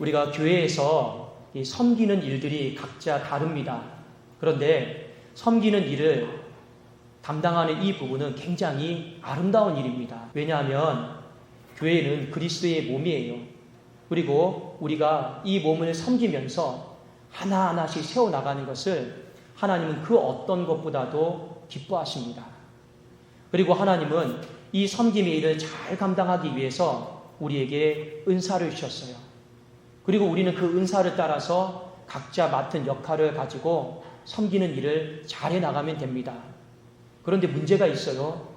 우리가 교회에서 이 섬기는 일들이 각자 다릅니다. 그런데 섬기는 일을 담당하는 이 부분은 굉장히 아름다운 일입니다. 왜냐하면 교회는 그리스도의 몸이에요. 그리고 우리가 이 몸을 섬기면서 하나하나씩 세워나가는 것을 하나님은 그 어떤 것보다도 기뻐하십니다. 그리고 하나님은 이 섬김의 일을 잘 감당하기 위해서 우리에게 은사를 주셨어요. 그리고 우리는 그 은사를 따라서 각자 맡은 역할을 가지고 섬기는 일을 잘 해나가면 됩니다. 그런데 문제가 있어요.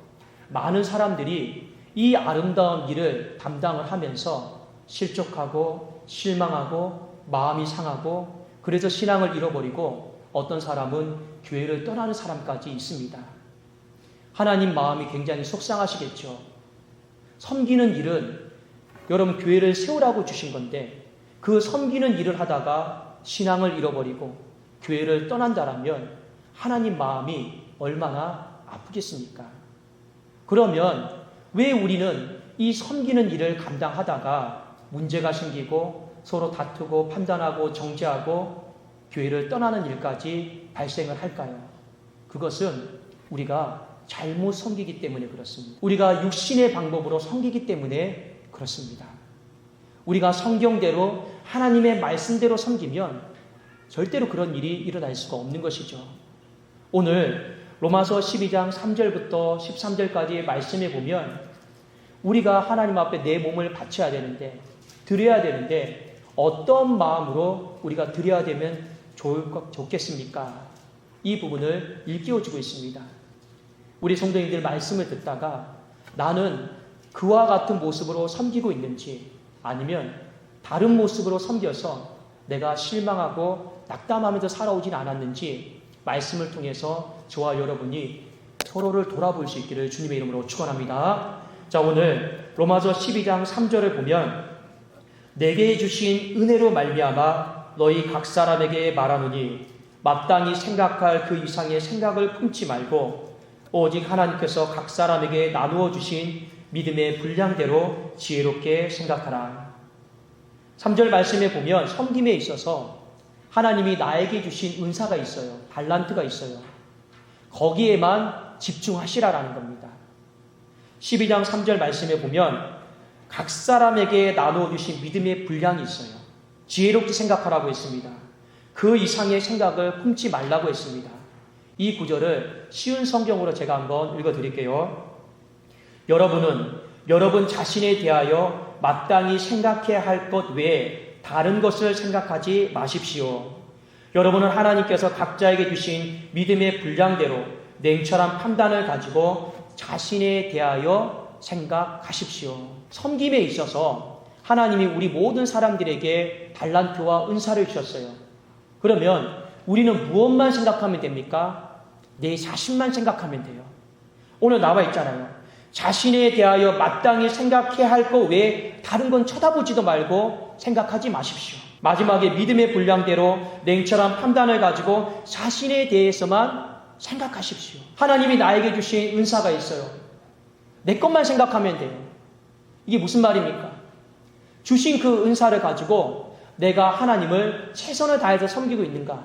많은 사람들이 이 아름다운 일을 담당을 하면서 실족하고 실망하고 마음이 상하고 그래서 신앙을 잃어버리고 어떤 사람은 교회를 떠나는 사람까지 있습니다. 하나님 마음이 굉장히 속상하시겠죠. 섬기는 일은 여러분 교회를 세우라고 주신 건데 그 섬기는 일을 하다가 신앙을 잃어버리고 교회를 떠난다라면 하나님 마음이 얼마나 아프겠습니까? 그러면 왜 우리는 이 섬기는 일을 감당하다가 문제가 생기고 서로 다투고 판단하고 정죄하고 교회를 떠나는 일까지 발생을 할까요? 그것은 우리가 잘못 섬기기 때문에 그렇습니다. 우리가 육신의 방법으로 섬기기 때문에 그렇습니다. 우리가 성경대로 하나님의 말씀대로 섬기면 절대로 그런 일이 일어날 수가 없는 것이죠. 오늘 로마서 12장 3절부터 13절까지의 말씀에 보면 우리가 하나님 앞에 내 몸을 바쳐야 되는데 드려야 되는데 어떤 마음으로 우리가 드려야 되면 좋겠습니까? 이 부분을 일깨워주고 있습니다. 우리 성도님들 말씀을 듣다가 나는 그와 같은 모습으로 섬기고 있는지 아니면 다른 모습으로 섬겨서 내가 실망하고 낙담하면서 살아오진 않았는지 말씀을 통해서 저와 여러분이 서로를 돌아볼 수 있기를 주님의 이름으로 축원합니다. 자, 오늘 로마서 12장 3절을 보면 내게 주신 은혜로 말미암아 너희 각 사람에게 말하노니 마땅히 생각할 그 이상의 생각을 품지 말고 오직 하나님께서 각 사람에게 나누어 주신 믿음의 분량대로 지혜롭게 생각하라. 3절 말씀에 보면 섬김에 있어서 하나님이 나에게 주신 은사가 있어요. 달란트가 있어요. 거기에만 집중하시라라는 겁니다. 12장 3절 말씀에 보면 각 사람에게 나누어 주신 믿음의 분량이 있어요. 지혜롭게 생각하라고 했습니다. 그 이상의 생각을 품지 말라고 했습니다. 이 구절을 쉬운 성경으로 제가 한번 읽어드릴게요. 여러분은 여러분 자신에 대하여 마땅히 생각해야 할 것 외에 다른 것을 생각하지 마십시오. 여러분은 하나님께서 각자에게 주신 믿음의 분량대로 냉철한 판단을 가지고 자신에 대하여 생각하십시오. 섬김에 있어서 하나님이 우리 모든 사람들에게 달란트와 은사를 주셨어요. 그러면 우리는 무엇만 생각하면 됩니까? 내 자신만 생각하면 돼요. 오늘 나와 있잖아요. 자신에 대하여 마땅히 생각해야 할 것 외에 다른 건 쳐다보지도 말고 생각하지 마십시오. 마지막에 믿음의 분량대로 냉철한 판단을 가지고 자신에 대해서만 생각하십시오. 하나님이 나에게 주신 은사가 있어요. 내 것만 생각하면 돼요. 이게 무슨 말입니까? 주신 그 은사를 가지고 내가 하나님을 최선을 다해서 섬기고 있는가?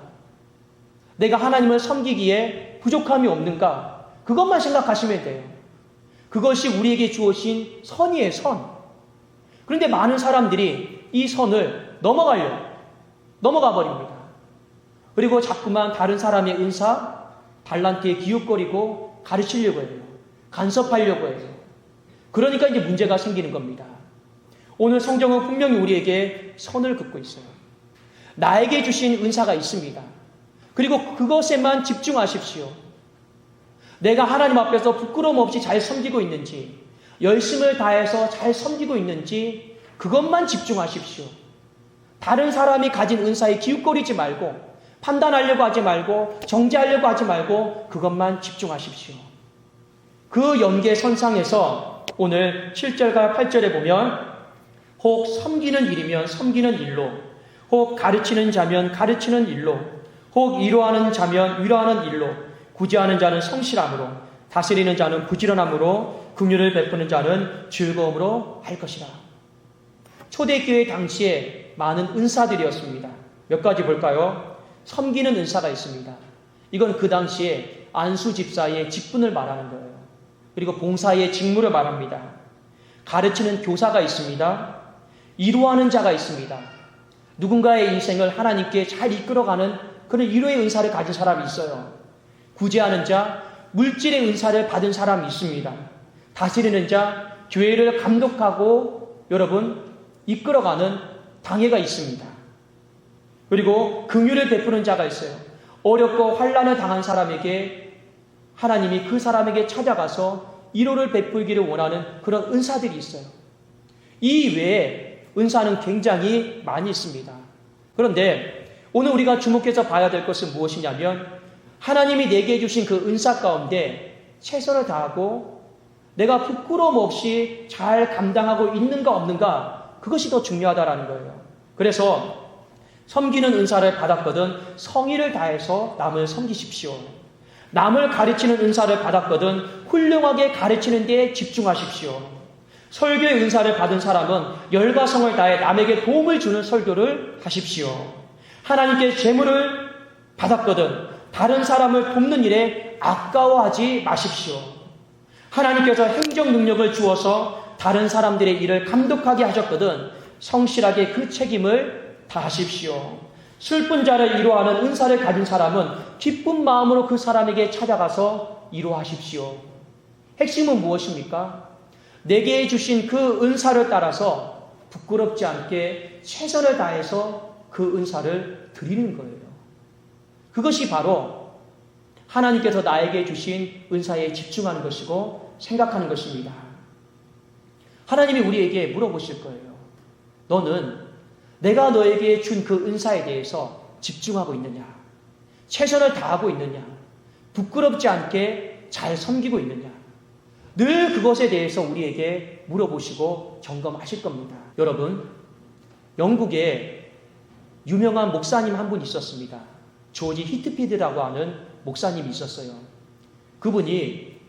내가 하나님을 섬기기에 부족함이 없는가? 그것만 생각하시면 돼요. 그것이 우리에게 주어진 선이에요, 선. 그런데 많은 사람들이 이 선을 넘어가 버립니다. 그리고 자꾸만 다른 사람의 은사, 달란트에 기웃거리고 가르치려고 해요. 간섭하려고 해요. 그러니까 이제 문제가 생기는 겁니다. 오늘 성경은 분명히 우리에게 선을 긋고 있어요. 나에게 주신 은사가 있습니다. 그리고 그것에만 집중하십시오. 내가 하나님 앞에서 부끄러움 없이 잘 섬기고 있는지, 열심을 다해서 잘 섬기고 있는지 그것만 집중하십시오. 다른 사람이 가진 은사에 기웃거리지 말고, 판단하려고 하지 말고, 정죄하려고 하지 말고 그것만 집중하십시오. 그 연계선상에서 오늘 7절과 8절에 보면 혹 섬기는 일이면 섬기는 일로, 혹 가르치는 자면 가르치는 일로, 혹 위로하는 자면 위로하는 일로, 구제하는 자는 성실함으로, 다스리는 자는 부지런함으로, 긍휼을 베푸는 자는 즐거움으로 할 것이라. 초대교회 당시에 많은 은사들이었습니다. 몇 가지 볼까요? 섬기는 은사가 있습니다. 이건 그 당시에 안수 집사의 직분을 말하는 거예요. 그리고 봉사의 직무를 말합니다. 가르치는 교사가 있습니다. 위로하는 자가 있습니다. 누군가의 인생을 하나님께 잘 이끌어가는 그런 위로의 은사를 가진 사람이 있어요. 구제하는 자, 물질의 은사를 받은 사람이 있습니다. 다스리는 자, 교회를 감독하고 여러분 이끌어가는 당회가 있습니다. 그리고 긍휼을 베푸는 자가 있어요. 어렵고 환난을 당한 사람에게 하나님이 그 사람에게 찾아가서 위로를 베풀기를 원하는 그런 은사들이 있어요. 이 외에 은사는 굉장히 많이 있습니다. 그런데 오늘 우리가 주목해서 봐야 될 것은 무엇이냐면 하나님이 내게 주신 그 은사 가운데 최선을 다하고 내가 부끄러움 없이 잘 감당하고 있는가 없는가 그것이 더 중요하다라는 거예요. 그래서 섬기는 은사를 받았거든 성의를 다해서 남을 섬기십시오. 남을 가르치는 은사를 받았거든 훌륭하게 가르치는 데 집중하십시오. 설교의 은사를 받은 사람은 열과 성을 다해 남에게 도움을 주는 설교를 하십시오. 하나님께 재물을 받았거든 다른 사람을 돕는 일에 아까워하지 마십시오. 하나님께서 행정 능력을 주어서 다른 사람들의 일을 감독하게 하셨거든 성실하게 그 책임을 다하십시오. 슬픈 자를 위로하는 은사를 가진 사람은 기쁜 마음으로 그 사람에게 찾아가서 위로하십시오. 핵심은 무엇입니까? 내게 주신 그 은사를 따라서 부끄럽지 않게 최선을 다해서 그 은사를 드리는 거예요. 그것이 바로 하나님께서 나에게 주신 은사에 집중하는 것이고 생각하는 것입니다. 하나님이 우리에게 물어보실 거예요. 너는 내가 너에게 준 그 은사에 대해서 집중하고 있느냐? 최선을 다하고 있느냐? 부끄럽지 않게 잘 섬기고 있느냐? 늘 그것에 대해서 우리에게 물어보시고 점검하실 겁니다. 여러분, 영국에 유명한 목사님 한 분 있었습니다. 조지 히트피드라고 하는 목사님이 있었어요. 그분이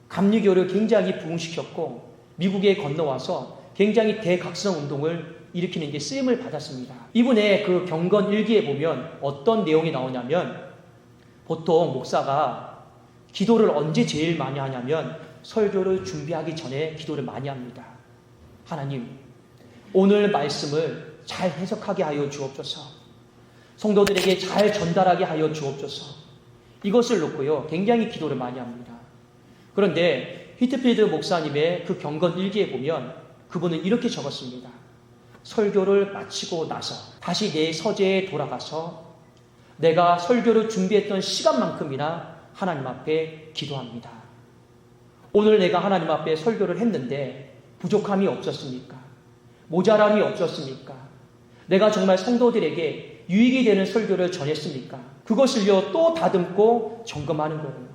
감리교를 굉장히 부흥시켰고 미국에 건너와서 굉장히 대각성 운동을 일으키는 데 쓰임을 받았습니다. 이분의 그 경건 일기에 보면 어떤 내용이 나오냐면 보통 목사가 기도를 언제 제일 많이 하냐면 설교를 준비하기 전에 기도를 많이 합니다. 하나님, 오늘 말씀을 잘 해석하게 하여 주옵소서. 성도들에게 잘 전달하게 하여 주옵소서. 이것을 놓고요, 굉장히 기도를 많이 합니다. 그런데 히트필드 목사님의 그 경건 일기에 보면 그분은 이렇게 적었습니다. 설교를 마치고 나서 다시 내 서재에 돌아가서 내가 설교를 준비했던 시간만큼이나 하나님 앞에 기도합니다. 오늘 내가 하나님 앞에 설교를 했는데 부족함이 없었습니까? 모자람이 없었습니까? 내가 정말 성도들에게 유익이 되는 설교를 전했습니까? 그것을요 또 다듬고 점검하는 거예요.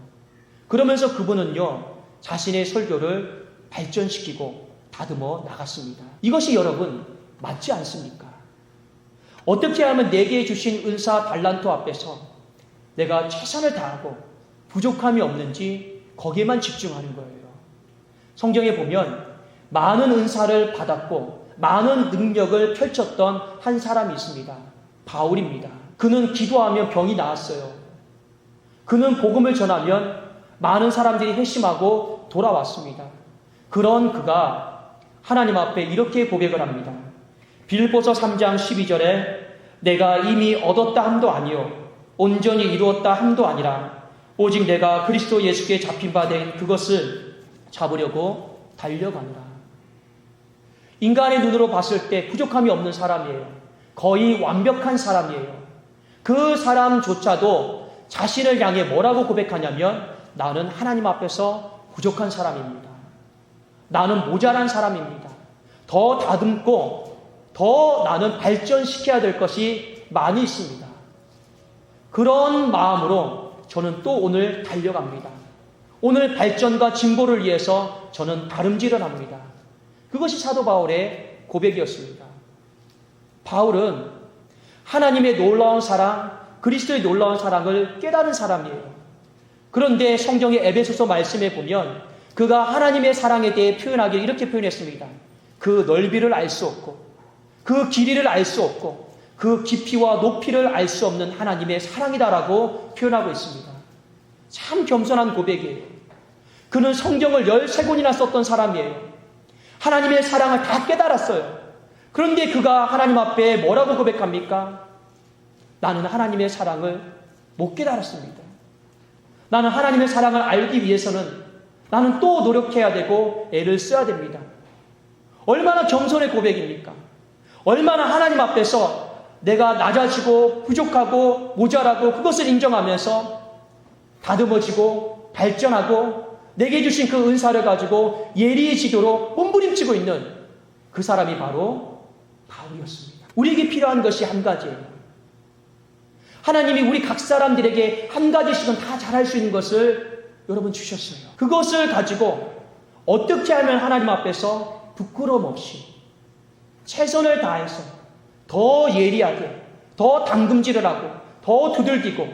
그러면서 그분은요 자신의 설교를 발전시키고 다듬어 나갔습니다. 이것이 여러분 맞지 않습니까? 어떻게 하면 내게 주신 은사 달란트 앞에서 내가 최선을 다하고 부족함이 없는지 거기에만 집중하는 거예요. 성경에 보면 많은 은사를 받았고 많은 능력을 펼쳤던 한 사람이 있습니다. 바울입니다. 그는 기도하면 병이 나았어요. 그는 복음을 전하면 많은 사람들이 회심하고 돌아왔습니다. 그런 그가 하나님 앞에 이렇게 고백을 합니다. 빌보서 3장 12절에 내가 이미 얻었다 함도 아니요 온전히 이루었다 함도 아니라 오직 내가 그리스도 예수께 잡힌 바 된 그것을 잡으려고 달려간다. 인간의 눈으로 봤을 때 부족함이 없는 사람이에요. 거의 완벽한 사람이에요. 그 사람조차도 자신을 향해 뭐라고 고백하냐면 나는 하나님 앞에서 부족한 사람입니다. 나는 모자란 사람입니다. 더 다듬고 더 나는 발전시켜야 될 것이 많이 있습니다. 그런 마음으로 저는 또 오늘 달려갑니다. 오늘 발전과 진보를 위해서 저는 다름질을 합니다. 그것이 사도 바울의 고백이었습니다. 바울은 하나님의 놀라운 사랑, 그리스도의 놀라운 사랑을 깨달은 사람이에요. 그런데 성경의 에베소서 말씀에 보면 그가 하나님의 사랑에 대해 표현하기를 이렇게 표현했습니다. 그 넓이를 알 수 없고 그 길이를 알 수 없고 그 깊이와 높이를 알 수 없는 하나님의 사랑이다라고 표현하고 있습니다. 참 겸손한 고백이에요. 그는 성경을 13권이나 썼던 사람이에요. 하나님의 사랑을 다 깨달았어요. 그런데 그가 하나님 앞에 뭐라고 고백합니까? 나는 하나님의 사랑을 못 깨달았습니다. 나는 하나님의 사랑을 알기 위해서는 나는 또 노력해야 되고 애를 써야 됩니다. 얼마나 겸손의 고백입니까? 얼마나 하나님 앞에서 내가 낮아지고 부족하고 모자라고 그것을 인정하면서 다듬어지고 발전하고 내게 주신 그 은사를 가지고 예리해지도록 몸부림치고 있는 그 사람이 바로 바울이었습니다. 우리에게 필요한 것이 한 가지예요. 하나님이 우리 각 사람들에게 한 가지씩은 다 잘할 수 있는 것을 여러분 주셨어요. 그것을 가지고 어떻게 하면 하나님 앞에서 부끄러움 없이 최선을 다해서 더 예리하게, 더 당금질을 하고, 더 두들기고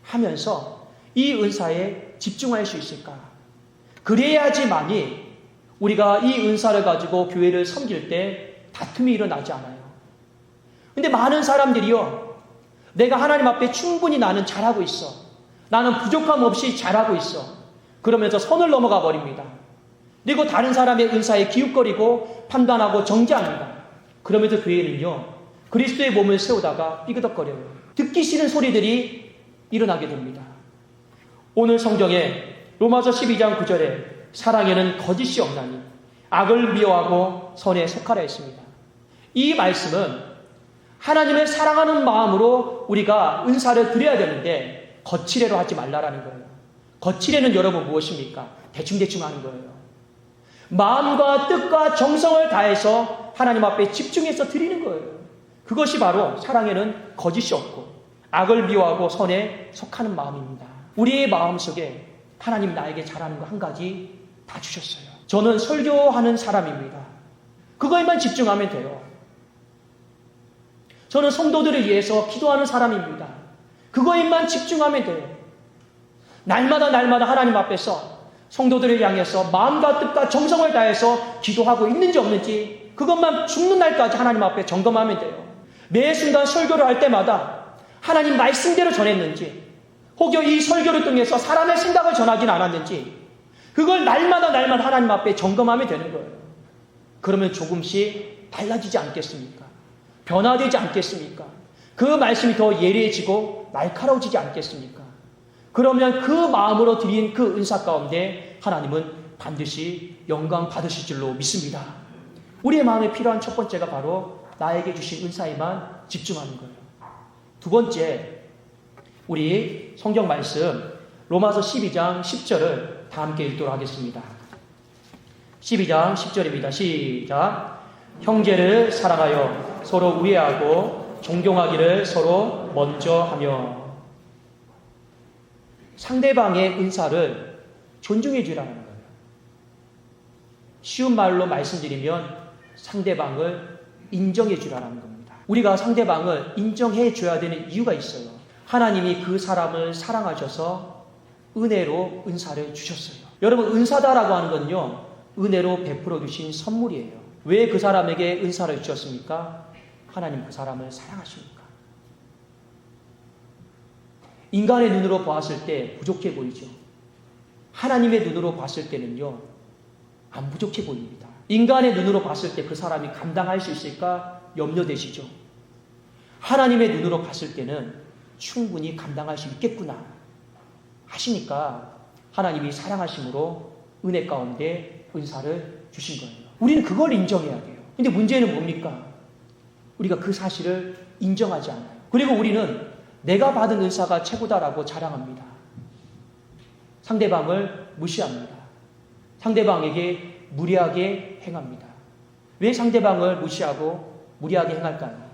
하면서 이 은사에 집중할 수 있을까? 그래야지만이 우리가 이 은사를 가지고 교회를 섬길 때 다툼이 일어나지 않아요. 근데 많은 사람들이요, 내가 하나님 앞에 충분히 나는 잘하고 있어. 나는 부족함 없이 잘하고 있어. 그러면서 선을 넘어가 버립니다. 그리고 다른 사람의 은사에 기웃거리고 판단하고 정죄합니다. 그러면서 교회는요, 그리스도의 몸을 세우다가 삐그덕거려요. 듣기 싫은 소리들이 일어나게 됩니다. 오늘 성경에 로마서 12장 9절에 사랑에는 거짓이 없나니 악을 미워하고 선에 속하라 했습니다. 이 말씀은 하나님을 사랑하는 마음으로 우리가 은사를 드려야 되는데 거칠애로 하지 말라라는 거예요. 거칠애는 여러분 무엇입니까? 대충대충 하는 거예요. 마음과 뜻과 정성을 다해서 하나님 앞에 집중해서 드리는 거예요. 그것이 바로 사랑에는 거짓이 없고 악을 미워하고 선에 속하는 마음입니다. 우리의 마음속에 하나님 나에게 잘하는 거 한 가지 다 주셨어요. 저는 설교하는 사람입니다. 그거에만 집중하면 돼요. 저는 성도들을 위해서 기도하는 사람입니다. 그거에만 집중하면 돼요. 날마다 하나님 앞에서 성도들을 향해서 마음과 뜻과 정성을 다해서 기도하고 있는지 없는지 그것만 죽는 날까지 하나님 앞에 점검하면 돼요. 매 순간 설교를 할 때마다 하나님 말씀대로 전했는지 혹여 이 설교를 통해서 사람의 생각을 전하진 않았는지 그걸 날마다 하나님 앞에 점검하면 되는 거예요. 그러면 조금씩 달라지지 않겠습니까? 변화되지 않겠습니까? 그 말씀이 더 예리해지고 날카로워지지 않겠습니까? 그러면 그 마음으로 드린 그 은사 가운데 하나님은 반드시 영광 받으실 줄로 믿습니다. 우리의 마음에 필요한 첫 번째가 바로 나에게 주신 은사에만 집중하는 거예요. 두 번째, 우리 성경 말씀 로마서 12장 10절을 다 함께 읽도록 하겠습니다. 12장 10절입니다. 시작. 형제를 사랑하여 서로 우애하고 존경하기를 서로 먼저 하며. 상대방의 은사를 존중해 주라는 거예요. 쉬운 말로 말씀드리면 상대방을 인정해 주라는 겁니다. 우리가 상대방을 인정해 줘야 되는 이유가 있어요. 하나님이 그 사람을 사랑하셔서 은혜로 은사를 주셨어요. 여러분, 은사다라고 하는 건요, 은혜로 베풀어 주신 선물이에요. 왜 그 사람에게 은사를 주셨습니까? 하나님 그 사람을 사랑하십니까? 인간의 눈으로 보았을 때 부족해 보이죠. 하나님의 눈으로 봤을 때는요, 안 부족해 보입니다. 인간의 눈으로 봤을 때 그 사람이 감당할 수 있을까 염려되시죠. 하나님의 눈으로 봤을 때는 충분히 감당할 수 있겠구나 하시니까 하나님이 사랑하심으로 은혜 가운데 은사를 주신 거예요. 우리는 그걸 인정해야 돼요. 근데 문제는 뭡니까? 우리가 그 사실을 인정하지 않아요. 그리고 우리는 내가 받은 은사가 최고다라고 자랑합니다. 상대방을 무시합니다. 상대방에게 무리하게 행합니다. 왜 상대방을 무시하고 무리하게 행할까요?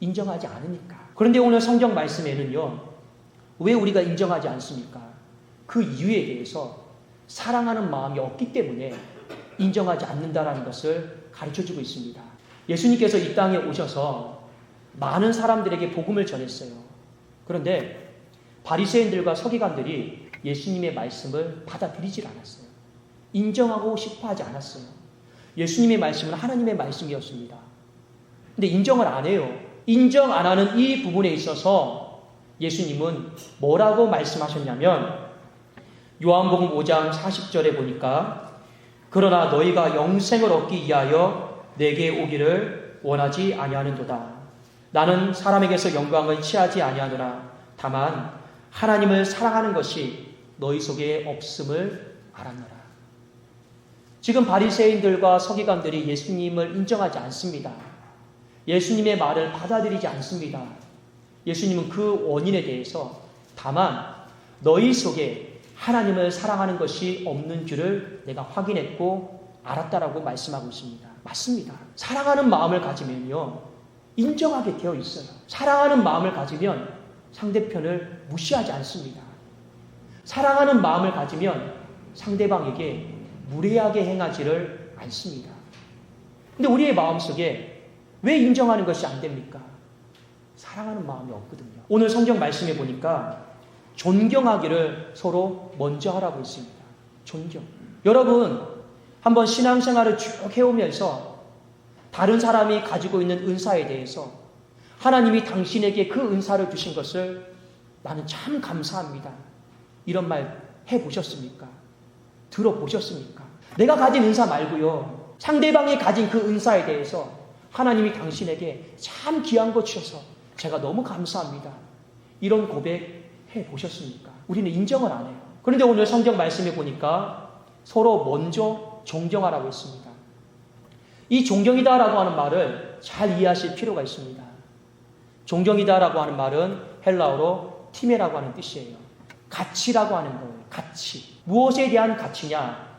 인정하지 않으니까. 그런데 오늘 성경 말씀에는요, 왜 우리가 인정하지 않습니까? 그 이유에 대해서 사랑하는 마음이 없기 때문에 인정하지 않는다라는 것을 가르쳐주고 있습니다. 예수님께서 이 땅에 오셔서 많은 사람들에게 복음을 전했어요. 그런데 바리새인들과 서기관들이 예수님의 말씀을 받아들이질 않았어요. 인정하고 싶어 하지 않았어요. 예수님의 말씀은 하나님의 말씀이었습니다. 근데 인정을 안 해요. 인정 안 하는 이 부분에 있어서 예수님은 뭐라고 말씀하셨냐면 요한복음 5장 40절에 보니까 그러나 너희가 영생을 얻기 위하여 내게 오기를 원하지 아니하는도다. 나는 사람에게서 영광을 취하지 아니하노라. 다만 하나님을 사랑하는 것이 너희 속에 없음을 알았노라. 지금 바리새인들과 서기관들이 예수님을 인정하지 않습니다. 예수님의 말을 받아들이지 않습니다. 예수님은 그 원인에 대해서 다만 너희 속에 하나님을 사랑하는 것이 없는 줄을 내가 확인했고 알았다라고 말씀하고 있습니다. 맞습니다. 사랑하는 마음을 가지면요 인정하게 되어 있어요. 사랑하는 마음을 가지면 상대편을 무시하지 않습니다. 사랑하는 마음을 가지면 상대방에게 무례하게 행하지를 않습니다. 근데 우리의 마음속에 왜 인정하는 것이 안 됩니까? 사랑하는 마음이 없거든요. 오늘 성경 말씀에 보니까 존경하기를 서로 먼저 하라고 했습니다. 존경. 여러분 한번 신앙생활을 쭉 해오면서 다른 사람이 가지고 있는 은사에 대해서 하나님이 당신에게 그 은사를 주신 것을 나는 참 감사합니다. 이런 말 해보셨습니까? 들어보셨습니까? 내가 가진 은사 말고요. 상대방이 가진 그 은사에 대해서 하나님이 당신에게 참 귀한 거 주셔서 제가 너무 감사합니다. 이런 고백 해보셨습니까? 우리는 인정을 안 해요. 그런데 오늘 성경 말씀에 보니까 서로 먼저 존경하라고 했습니다. 이 존경이다라고 하는 말을 잘 이해하실 필요가 있습니다. 존경이다라고 하는 말은 헬라어로 티메라고 하는 뜻이에요. 가치라고 하는 거예요. 가치. 무엇에 대한 가치냐?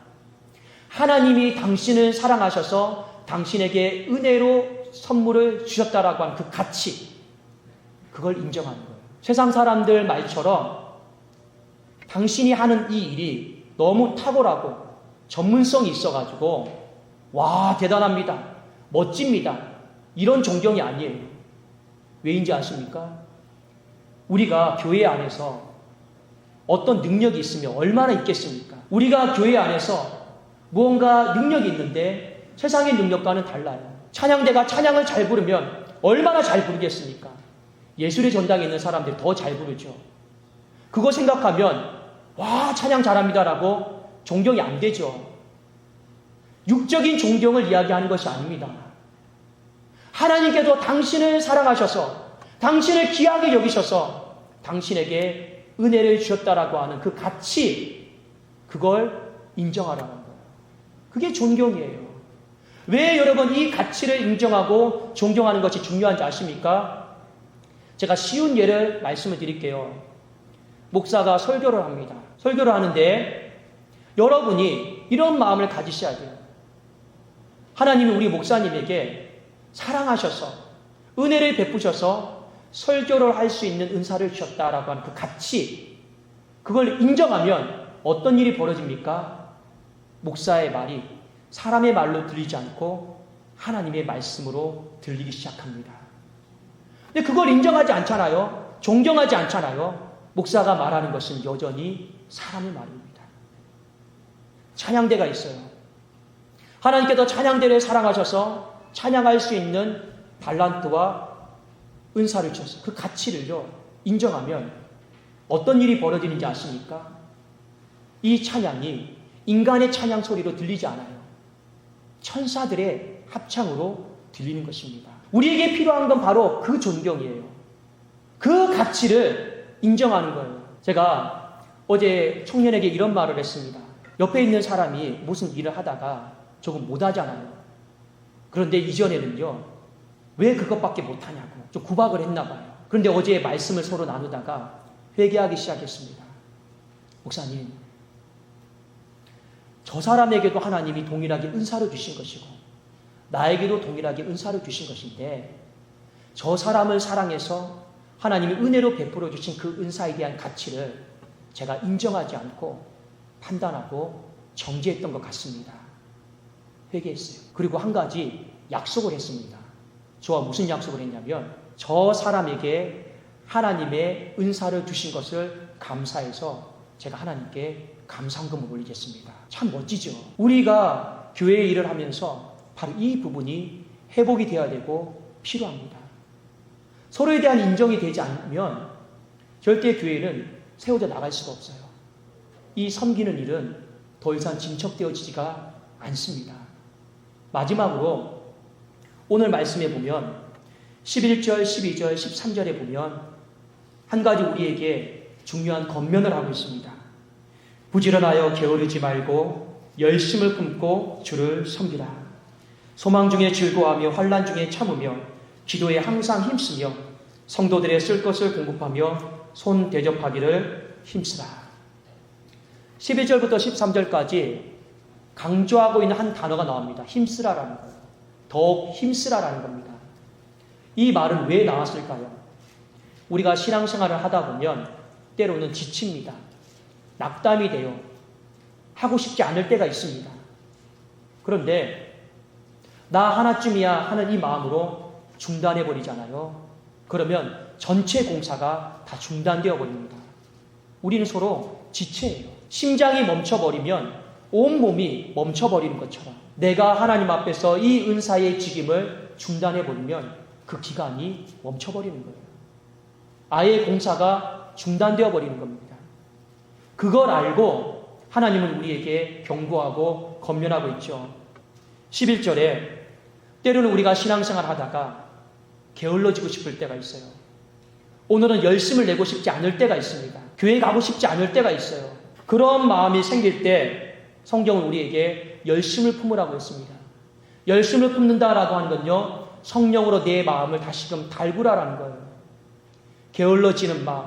하나님이 당신을 사랑하셔서 당신에게 은혜로 선물을 주셨다라고 하는 그 가치. 그걸 인정하는 거예요. 세상 사람들 말처럼 당신이 하는 이 일이 너무 탁월하고 전문성이 있어가지고 와 대단합니다. 멋집니다. 이런 존경이 아니에요. 왜인지 아십니까? 우리가 교회 안에서 어떤 능력이 있으면 얼마나 있겠습니까? 우리가 교회 안에서 무언가 능력이 있는데 세상의 능력과는 달라요. 찬양대가 찬양을 잘 부르면 얼마나 잘 부르겠습니까? 예술의 전당에 있는 사람들이 더 잘 부르죠. 그거 생각하면 와 찬양 잘합니다라고 존경이 안 되죠. 육적인 존경을 이야기하는 것이 아닙니다. 하나님께도 당신을 사랑하셔서 당신을 귀하게 여기셔서 당신에게 은혜를 주셨다라고 하는 그 가치, 그걸 인정하라는 거예요. 그게 존경이에요. 왜 여러분 이 가치를 인정하고 존경하는 것이 중요한지 아십니까? 제가 쉬운 예를 말씀을 드릴게요. 목사가 설교를 합니다. 설교를 하는데 여러분이 이런 마음을 가지셔야 돼요. 하나님이 우리 목사님에게 사랑하셔서 은혜를 베푸셔서 설교를 할 수 있는 은사를 주셨다라고 하는 그 가치, 그걸 인정하면 어떤 일이 벌어집니까? 목사의 말이 사람의 말로 들리지 않고 하나님의 말씀으로 들리기 시작합니다. 근데 그걸 인정하지 않잖아요. 존경하지 않잖아요. 목사가 말하는 것은 여전히 사람의 말입니다. 찬양대가 있어요. 하나님께서 찬양대를 사랑하셔서 찬양할 수 있는 달란트와 은사를 주셔서 그 가치를요 인정하면 어떤 일이 벌어지는지 아십니까? 이 찬양이 인간의 찬양 소리로 들리지 않아요. 천사들의 합창으로 들리는 것입니다. 우리에게 필요한 건 바로 그 존경이에요. 그 가치를 인정하는 거예요. 제가 어제 청년에게 이런 말을 했습니다. 옆에 있는 사람이 무슨 일을 하다가 조금 못하잖아요. 그런데 이전에는요, 왜 그것밖에 못하냐고 좀 구박을 했나 봐요. 그런데 어제 말씀을 서로 나누다가 회개하기 시작했습니다. 목사님, 저 사람에게도 하나님이 동일하게 은사를 주신 것이고 나에게도 동일하게 은사를 주신 것인데 저 사람을 사랑해서 하나님이 은혜로 베풀어 주신 그 은사에 대한 가치를 제가 인정하지 않고 판단하고 정죄했던 것 같습니다. 회개했어요. 그리고 한 가지 약속을 했습니다. 저와 무슨 약속을 했냐면 저 사람에게 하나님의 은사를 주신 것을 감사해서 제가 하나님께 감상금을 올리겠습니다. 참 멋지죠. 우리가 교회 일을 하면서 바로 이 부분이 회복이 되어야 되고 필요합니다. 서로에 대한 인정이 되지 않으면 절대 교회는 세워져 나갈 수가 없어요. 이 섬기는 일은 더 이상 진척되어지지가 않습니다. 마지막으로 오늘 말씀에 보면 11절, 12절, 13절에 보면 한 가지 우리에게 중요한 권면을 하고 있습니다. 부지런하여 게으르지 말고 열심을 품고 주를 섬기라. 소망 중에 즐거워하며 환난 중에 참으며 기도에 항상 힘쓰며 성도들의 쓸 것을 공급하며 손 대접하기를 힘쓰라. 11절부터 13절까지 강조하고 있는 한 단어가 나옵니다. 힘쓰라라는 거예요. 더욱 힘쓰라라는 겁니다. 이 말은 왜 나왔을까요? 우리가 신앙생활을 하다 보면 때로는 지칩니다. 낙담이 돼요. 하고 싶지 않을 때가 있습니다. 그런데 나 하나쯤이야 하는 이 마음으로 중단해 버리잖아요. 그러면 전체 공사가 다 중단되어 버립니다. 우리는 서로 지체해요. 심장이 멈춰버리면 온몸이 멈춰버리는 것처럼 내가 하나님 앞에서 이 은사의 직임을 중단해 버리면 그 기간이 멈춰버리는 거예요. 아예 공사가 중단되어 버리는 겁니다. 그걸 알고 하나님은 우리에게 경고하고 권면하고 있죠. 11절에 때로는 우리가 신앙생활 하다가 게을러지고 싶을 때가 있어요. 오늘은 열심을 내고 싶지 않을 때가 있습니다. 교회 가고 싶지 않을 때가 있어요. 그런 마음이 생길 때 성경은 우리에게 열심을 품으라고 했습니다. 열심을 품는다라고 하는 건요, 성령으로 내 마음을 다시금 달구라라는 거예요. 게을러지는 마음,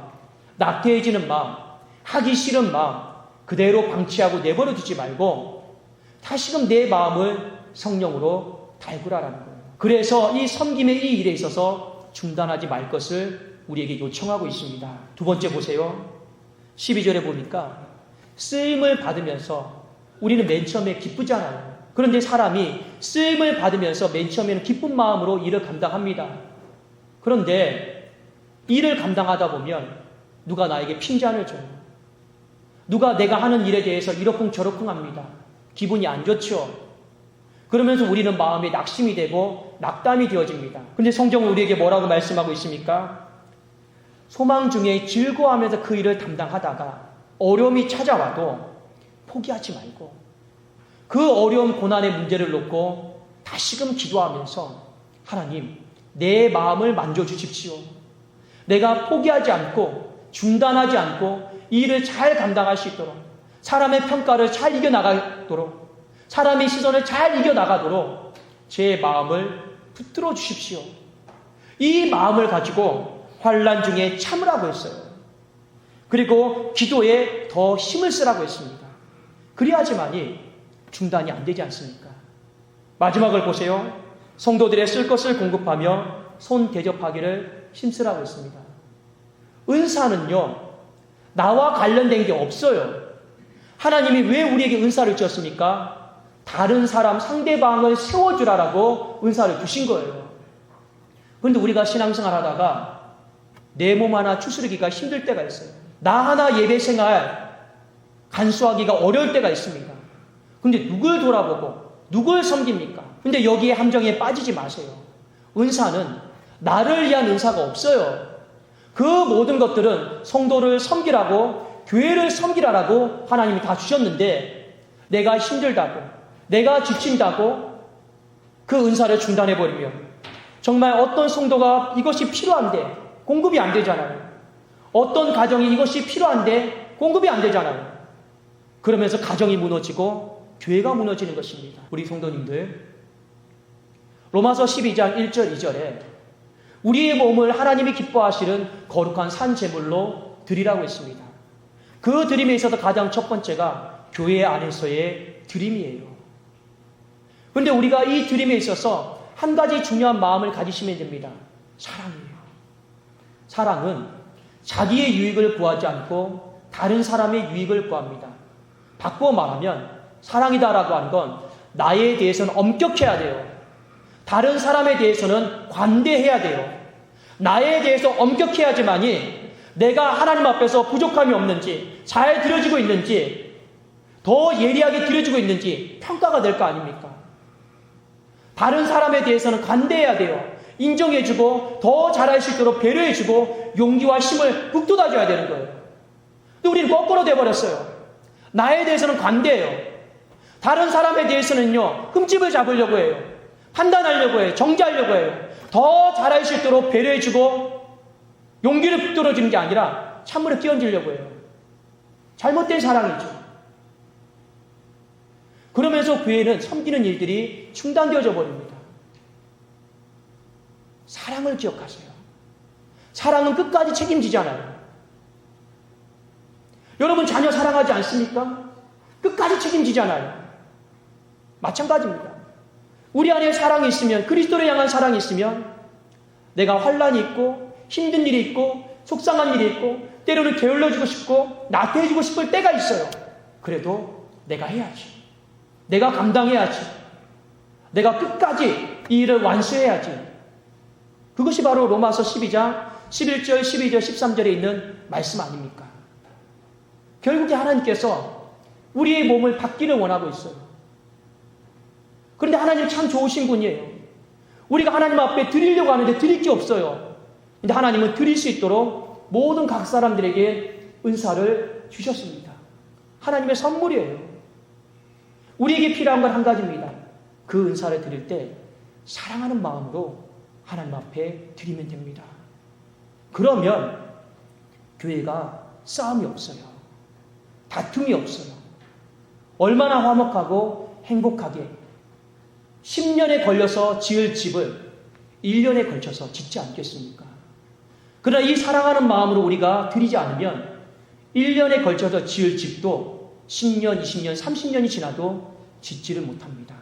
나태해지는 마음, 하기 싫은 마음 그대로 방치하고 내버려 두지 말고 다시금 내 마음을 성령으로 달구라라는 거예요. 그래서 이 섬김의 이 일에 있어서 중단하지 말 것을 우리에게 요청하고 있습니다. 두 번째 보세요. 12절에 보니까 쓰임을 받으면서 우리는 맨 처음에 기쁘잖아요. 그런데 사람이 쓰임을 받으면서 맨 처음에는 기쁜 마음으로 일을 감당합니다. 그런데 일을 감당하다 보면 누가 나에게 핀잔을 줘요. 누가 내가 하는 일에 대해서 이러쿵저러쿵 합니다. 기분이 안 좋죠. 그러면서 우리는 마음에 낙심이 되고 낙담이 되어집니다. 근데 성경은 우리에게 뭐라고 말씀하고 있습니까? 소망 중에 즐거워하면서 그 일을 담당하다가 어려움이 찾아와도 포기하지 말고 그 어려운 고난의 문제를 놓고 다시금 기도하면서 하나님, 내 마음을 만져주십시오. 내가 포기하지 않고 중단하지 않고 이 일을 잘 감당할 수 있도록 사람의 평가를 잘 이겨나가도록 사람의 시선을 잘 이겨나가도록 제 마음을 붙들어 주십시오. 이 마음을 가지고 환난 중에 참으라고 했어요. 그리고 기도에 더 힘을 쓰라고 했습니다. 그래야지만이 중단이 안 되지 않습니까? 마지막을 보세요. 성도들의 쓸 것을 공급하며 손 대접하기를 힘쓰라고 했습니다. 은사는요, 나와 관련된 게 없어요. 하나님이 왜 우리에게 은사를 주었습니까? 다른 사람, 상대방을 세워주라라고 은사를 주신 거예요. 그런데 우리가 신앙생활 하다가 내 몸 하나 추스르기가 힘들 때가 있어요. 나 하나 예배 생활 간수하기가 어려울 때가 있습니다. 근데 누굴 돌아보고 누굴 섬깁니까? 근데 여기에 함정에 빠지지 마세요. 은사는 나를 위한 은사가 없어요. 그 모든 것들은 성도를 섬기라고, 교회를 섬기라라고 하나님이 다 주셨는데 내가 힘들다고, 내가 지친다고 그 은사를 중단해버리면 정말 어떤 성도가 이것이 필요한데 공급이 안 되잖아요. 어떤 가정이 이것이 필요한데 공급이 안 되잖아요. 그러면서 가정이 무너지고 교회가 무너지는 것입니다. 우리 성도님들, 로마서 12장 1절 2절에 우리의 몸을 하나님이 기뻐하시는 거룩한 산 제물로 드리라고 했습니다. 그 드림에 있어서 가장 첫 번째가 교회 안에서의 드림이에요. 그런데 우리가 이 드림에 있어서 한 가지 중요한 마음을 가지시면 됩니다. 사랑이에요. 사랑은 자기의 유익을 구하지 않고 다른 사람의 유익을 구합니다. 바꾸어 말하면 사랑이다라고 하는 건 나에 대해서는 엄격해야 돼요. 다른 사람에 대해서는 관대해야 돼요. 나에 대해서 엄격해야지만이 내가 하나님 앞에서 부족함이 없는지, 잘 드려지고 있는지, 더 예리하게 드려지고 있는지 평가가 될 거 아닙니까? 다른 사람에 대해서는 관대해야 돼요. 인정해주고 더 잘할 수 있도록 배려해주고 용기와 힘을 북돋아줘야 되는 거예요. 근데 우리는 거꾸로 돼버렸어요. 나에 대해서는 관대해요. 다른 사람에 대해서는요, 흠집을 잡으려고 해요. 판단하려고 해요. 정죄하려고 해요. 더 잘할 수 있도록 배려해주고 용기를 북돋아주는 게 아니라 찬물에 끼얹으려고 해요. 잘못된 사랑이죠. 그러면서 교회는 섬기는 일들이 중단되어져 버립니다. 사랑을 기억하세요. 사랑은 끝까지 책임지잖아요. 여러분 자녀 사랑하지 않습니까? 끝까지 책임지잖아요. 마찬가지입니다. 우리 안에 사랑이 있으면, 그리스도를 향한 사랑이 있으면 내가 환난이 있고 힘든 일이 있고 속상한 일이 있고 때로는 게을러지고 싶고 나태해지고 싶을 때가 있어요. 그래도 내가 해야지. 내가 감당해야지. 내가 끝까지 이 일을 완수해야지. 그것이 바로 로마서 12장 11절, 12절, 13절에 있는 말씀 아닙니까? 결국에 하나님께서 우리의 몸을 받기를 원하고 있어요. 그런데 하나님 참 좋으신 분이에요. 우리가 하나님 앞에 드리려고 하는데 드릴 게 없어요. 근데 하나님은 드릴 수 있도록 모든 각 사람들에게 은사를 주셨습니다. 하나님의 선물이에요. 우리에게 필요한 건 한 가지입니다. 그 은사를 드릴 때 사랑하는 마음으로 하나님 앞에 드리면 됩니다. 그러면 교회가 싸움이 없어요. 다툼이 없어요. 얼마나 화목하고 행복하게 10년에 걸려서 지을 집을 1년에 걸쳐서 짓지 않겠습니까? 그러나 이 사랑하는 마음으로 우리가 드리지 않으면 1년에 걸쳐서 지을 집도 10년, 20년, 30년이 지나도 짓지를 못합니다.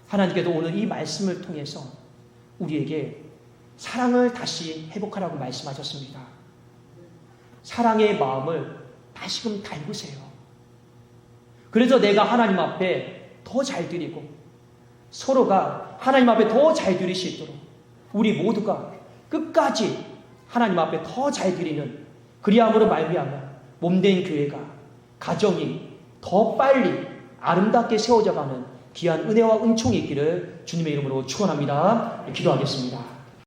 하나님께도 오늘 이 말씀을 통해서 우리에게 사랑을 다시 회복하라고 말씀하셨습니다. 사랑의 마음을 다시금 달구세요. 그래서 내가 하나님 앞에 더 잘 드리고 서로가 하나님 앞에 더 잘 드릴 수 있도록 우리 모두가 끝까지 하나님 앞에 더 잘 드리는 그리함으로 말미암아 몸된 교회가 가정이 더 빨리 아름답게 세워져가는 귀한 은혜와 은총이 있기를 주님의 이름으로 축원합니다. 기도하겠습니다.